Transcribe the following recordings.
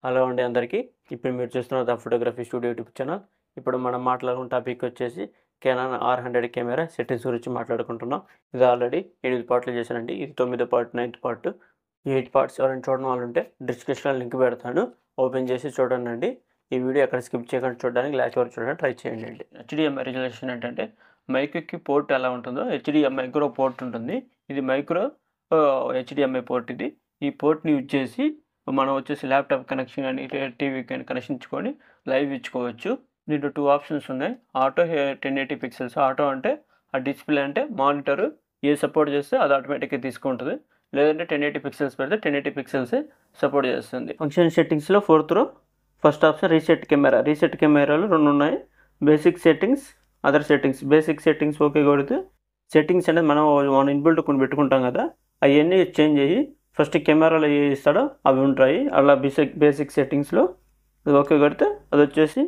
Hello అండి అందరికీ. ఇప్పుడు మీరు చూస్తున్న the photography studio YouTube channel. ఇప్పుడు మనం మాట్లాడుకున్న టాపిక్ వచ్చేసి కెనాన్ R100 కెమెరా సెట్టింగ్స్ గురించి మాట్లాడుకుంటున్నాం. ఇది ఆల్రెడీ 8 పార్ట్లు చేశానండి. ఇది 9వ పార్ట్, 9th పార్ట్. ఈ 8 పార్ట్స్ ఎవరైనా చూడడం వాళ్ళు ఉంటే డిస్క్రిప్షన్లో లింక్ పెడతాను, ఓపెన్ చేసి చూడండి. ఈ వీడియో ఎక్కడ స్కిప్ చేయకుండా చూడడానికి లాస్ట్ వరకు చూడడానికి ట్రై చేయండి అండి. HDMI రిజల్యూషన్ ఏంటంటే మైక్కి పోర్ట్ ఎలా ఉంటుందో HDMI కూడా పోర్ట్ ఉంటుంది. ఇది మైక్రో HDMI పోర్ట్. ఇది ఈ పోర్ట్ని యూజ్ చేసి మనం వచ్చేసి ల్యాప్టాప్ కనెక్షన్ కానీ టీవీ కానీ కనెక్షన్ ఇచ్చుకొని లైవ్ ఇచ్చుకోవచ్చు. దీంట్లో 2 ఆప్షన్స్ ఉన్నాయి. Auto 1080 pixels. ఆటో అంటే ఆ డిస్ప్లే అంటే మానిటర్ ఏ సపోర్ట్ చేస్తే అది ఆటోమేటిక్గా తీసుకుంటుంది. లేదంటే 1080 పిక్సెల్స్ పెడితే 1080 పిక్సెల్సే సపోర్ట్ చేస్తుంది. ఫంక్షన్ సెట్టింగ్స్లో 4th row first option reset camera. Reset కెమెరాలు 2 ఉన్నాయి. Basic settings, other settings. Basic settings okay కొడితే సెట్టింగ్స్ అనేది మనం ఇన్బిల్ట్ కొన్ని పెట్టుకుంటాం కదా, అవన్నీ చేంజ్ అయ్యి ఫస్ట్ కెమెరాలో ఏ ఇస్తాడో అవి ఉంటాయి. అలా బేసిక్ సెట్టింగ్స్లో అది ఓకే కొడితే అది వచ్చేసి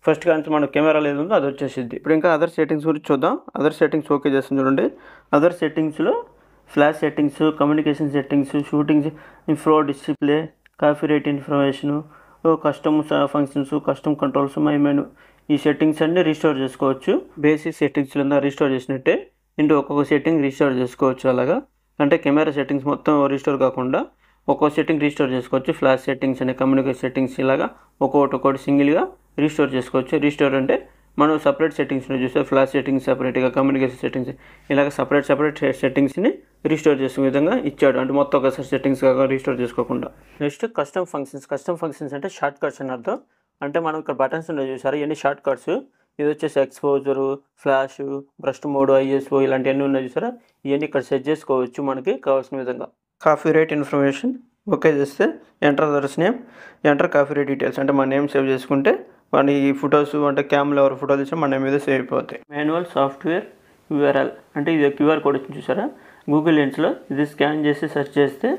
ఫస్ట్ కానీ మన కెమెరాలో ఏది ఉందో అది వచ్చేసిద్ది. ఇప్పుడు ఇంకా అదర్ సెట్టింగ్స్ గురించి చూద్దాం. అదర్ సెట్టింగ్స్ ఓకే చేస్తుంది చూడండి. అదర్ సెట్టింగ్స్లో flash settings, communication settings, shootings, info display, copyright information, custom functions, custom controls, my menu, ఈ సెట్టింగ్స్ అన్నీ రీస్టోర్ చేసుకోవచ్చు. బేసిక్ సెట్టింగ్స్లో రీస్టోర్ చేసినట్టే ఇంటూ ఒక్కొక్క సెట్టింగ్ రీస్టోర్ చేసుకోవచ్చు. అలాగా అంటే కెమెరా సెట్టింగ్స్ మొత్తం రీస్టోర్ కాకుండా ఒక్కో సెట్టింగ్ రీస్టోర్ చేసుకోవచ్చు. ఫ్లాష్ సెట్టింగ్స్ అనే కమ్యూనికేషన్ సెట్టింగ్స్ ఇలాగా ఒక్కొక్కటి సింగిల్గా రీస్టోర్ చేసుకోవచ్చు. రీస్టోర్ అంటే మనం సపరేట్ సెట్టింగ్స్ని చూస్తే ఫ్లాష్ సెట్టింగ్స్ సపరేట్గా, కమ్యూనికేషన్ సెట్టింగ్స్ ఇలాగ సపరేట్ సెట్టింగ్స్ని రీస్టోర్ చేసుకునే విధంగా ఇచ్చాడు. అంటే మొత్తం ఒకసారి సెట్టింగ్స్ కాక రీస్టోర్ చేసుకోకుండా. Next custom functions. Custom functions అంటే షార్ట్ కట్స్ అని అర్థం. అంటే మనం ఇక్కడ బటన్స్ ఉన్నాయి చూసారు, ఇవన్నీ షార్ట్ కట్స్. ఇది వచ్చేసి exposure, flash, breast mode, ISO ఇలాంటివన్నీ ఉన్నాయి చూసారా, ఇవన్నీ ఇక్కడ సెట్ చేసుకోవచ్చు మనకి కావాల్సిన విధంగా. కాపీ రైట్ ఇన్ఫర్మేషన్ ఓకే చేస్తే enter others name, enter copy right details అంటే మన నేమ్ సేవ్ చేసుకుంటే మన ఈ ఫొటోస్ అంటే క్యామ్లో ఎవరు ఫోటోలు తీసినా మన నేమ్ మీద సేవ్ అయిపోతాయి. మాన్యువల్ సాఫ్ట్వేర్ URL అంటే ఇది QR కోడ్ వచ్చింది చూసారా, గూగుల్ లెన్స్లో ఇది స్కాన్ చేసి సెర్చ్ చేస్తే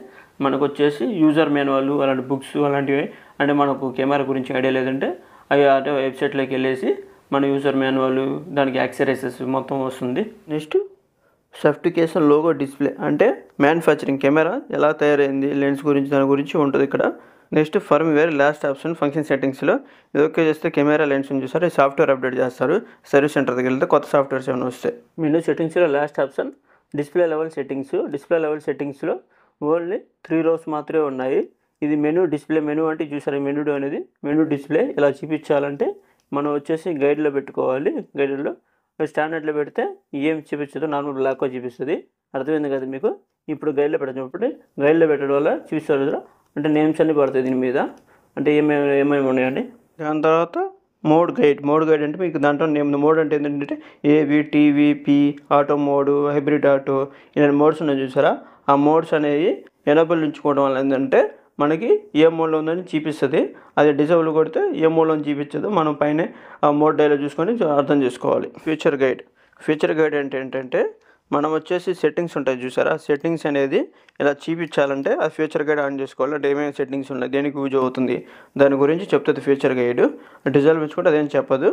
మనకు వచ్చేసి యూజర్ మాన్యువల్ అలాంటి బుక్స్ అలాంటివి. అంటే మనకు కెమెరా గురించి ఐడియా లేదంటే అవి అంటే వెబ్సైట్లోకి వెళ్ళేసి మన యూజర్ మాన్యువల్, దానికి యాక్సెసరీస్ మొత్తం వస్తుంది. నెక్స్ట్ సర్టిఫికేషన్ లోగో డిస్ప్లే అంటే మ్యానుఫ్యాక్చరింగ్ కెమెరా ఎలా తయారైంది లెన్స్ గురించి దాని గురించి ఉంటుంది ఇక్కడ. Next firmware last option function సెట్టింగ్స్లో ఇది ఓకే చేస్తే కెమెరా లెన్స్ చూసారు, సాఫ్ట్వేర్ అప్డేట్ చేస్తారు. సర్వీస్ సెంటర్ దగ్గర వెళ్తే కొత్త సాఫ్ట్వేర్స్ ఏమైనా వస్తాయి. మెనూ సెట్టింగ్స్లో last option display level settings. Display level సెట్టింగ్స్లో ఓన్లీ 3 rows మాత్రమే ఉన్నాయి. ఇది మెనూ డిస్ప్లే. మెనూ అంటే చూసారు, మెనూ అనేది మెనూ డిస్ప్లే. ఇలా చూపించాలంటే మనం వచ్చేసి గైడ్లో పెట్టుకోవాలి. గైడ్లో స్టాండర్డ్లో పెడితే ఏం చూపించదు, నార్మల్ బ్లాక్గా చూపిస్తుంది. అర్థమైంది కదా మీకు. ఇప్పుడు గైడ్లో పెట్టినప్పుడు గైడ్లో పెట్టడం వల్ల చూపిస్తారు అంటే నేమ్స్ అన్నీ పడతాయి దీని మీద, అంటే ఏమేమి ఉన్నాయండి. దాని తర్వాత మోడ్ గైడ్ అంటే మీకు దాంట్లో నేమ్ మోడ్ అంటే ఏంటంటే AV, TV, P, auto mode, hybrid auto ఇలాంటి మోడ్స్ ఉన్నాయి చూసారా. ఆ మోడ్స్ అనేవి ఎనేబుల్ ఉంచుకోవడం వల్ల ఏంటంటే మనకి ఏ మోడ్లో ఉందని చూపిస్తుంది. అది డిజేబుల్ కొడితే ఏ మోడ్లో చూపించదు. మనం పైన ఆ మోడ్ డైలో చూసుకొని అర్థం చేసుకోవాలి. ఫ్యూచర్ గైడ్ అంటే ఏంటంటే మనం వచ్చేసి సెట్టింగ్స్ ఉంటాయి చూసారా, సెట్టింగ్స్ అనేది ఇలా చూపించాలంటే ఆ ఫ్యూచర్ గైడ్ ఆన్ చేసుకోవాలి. అంటే ఏమేమి సెట్టింగ్స్ ఉన్నాయి, దేనికి యూజ్ అవుతుంది దాని గురించి చెప్తుంది ఫ్యూచర్ గైడ్. డిజైన్ పెంచుకుంటే అదేం చెప్పదు,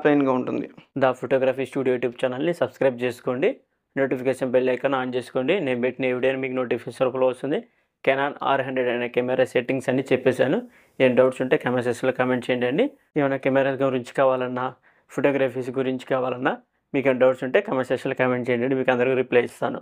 ప్లెయిన్గా ఉంటుంది. ద ఫోటోగ్రఫీ స్టూడియో యూట్యూబ్ ఛానల్ని సబ్స్క్రైబ్ చేసుకోండి. నోటిఫికేషన్ బెల్ ఐకాన్ ఆన్ చేసుకోండి. నేను పెట్టిన వీడియోని మీకు నోటిఫికేషన్ రూపంలో వస్తుంది. కెనాన్ R100 అనే కెమెరా సెట్టింగ్స్ అన్నీ చెప్పేశాను. ఏం డౌట్స్ ఉంటే కామెంట్ సెక్షన్లో కామెంట్ చేయండి. ఏమైనా కెమెరా గురించి కావాలన్నా, ఫోటోగ్రఫీస్ గురించి కావాలన్నా మీకు ఏమైనా డౌట్స్ ఉంటే కామెంట్ సెక్షన్లో కామెంట్ చేయండి. మీకు అందరికీ రిప్లై ఇస్తాను.